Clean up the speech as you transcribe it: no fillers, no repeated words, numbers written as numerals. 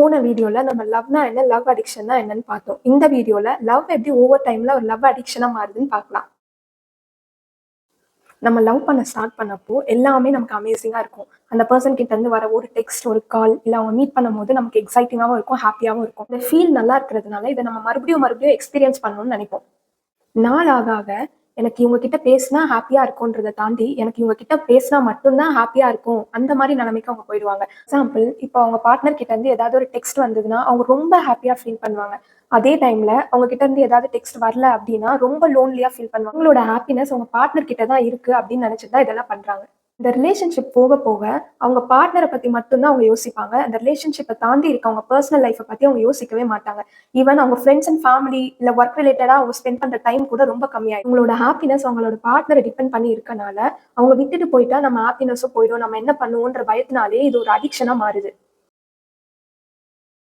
போன வீடியோல நம்ம லவ்னா என்ன, லவ் அடிக்ஷன்னா என்னன்னு பார்த்தோம். இந்த வீடியோல லவ் எப்படி ஓவர் டைம்ல ஒரு லவ் அடிக்ஷனா மாறுதுன்னு பார்க்கலாம். நம்ம லவ் பண்ண ஸ்டார்ட் பண்ணப்போ எல்லாமே நமக்கு அமேசிங்கா இருக்கும். அந்த பெர்சன் கிட்ட இருந்து வர ஒரு டெக்ஸ்ட், ஒரு கால், இல்ல அவங்க மீட் பண்ணும்போது நமக்கு எக்ஸைட்டிங்காவும் இருக்கும், ஹாப்பியாவும் இருக்கும். இந்த ஃபீல் நல்லா இருக்கிறதுனால இதை நம்ம மறுபடியும் மறுபடியும் எக்ஸ்பீரியன்ஸ் பண்ணணும்னு நினைப்போம். நாள் ஆக ஆக எனக்கு இவங்க கிட்ட பேசினா ஹாப்பியா இருக்கும்ன்றதை தாண்டி எனக்கு இவங்க கிட்ட பேசினா மட்டும்தான் ஹாப்பியா இருக்கும், அந்த மாதிரி நிலைமைக்கு அவங்க போயிடுவாங்க. எக்ஸாம்பிள், இப்போ அவங்க பார்ட்னர் கிட்ட இருந்து ஏதாவது ஒரு டெக்ஸ்ட் வந்ததுன்னா அவங்க ரொம்ப ஹாப்பியா ஃபீல் பண்ணுவாங்க. அதே டைம்ல அவங்க கிட்ட இருந்து ஏதாவது டெக்ஸ்ட் வரல அப்படின்னா ரொம்ப லோன்லியா ஃபீல் பண்ணுவாங்க. அவங்களோட ஹாப்பினஸ் அவங்க பார்ட்னர் கிட்ட தான் இருக்கு அப்படின்னு நினைச்சிட்டு தான் இதெல்லாம் பண்றாங்க. இந்த ரிலேஷன்ஷிப் போக போக அவங்க பார்ட்னரை பத்தி மட்டும்தான் அவங்க யோசிப்பாங்க. அந்த ரிலேஷன்ஷிப்பை தாண்டி இருக்க அவங்க பர்சனல் லைஃப்பை பத்தி அவங்க யோசிக்கவே மாட்டாங்க. ஈவன் அவங்க ஃப்ரெண்ட்ஸ் அண்ட் ஃபேமிலி இல்ல ஒர்க் ரிலேட்டடா அவங்க ஸ்பெண்ட் பண்ற டைம் கூட ரொம்ப கம்மியாயிடும். அவங்களோட ஹாப்பினஸ் அவங்களோட பார்ட்னரை டிபெண்ட் பண்ணி இருக்கனால அவங்க விட்டுட்டு போயிட்டா நம்ம ஹாப்பினஸும் போயிடும், நம்ம என்ன பண்ணுவோன்ற பயத்தினாலே இது ஒரு அடிக்ஷனா மாறுது.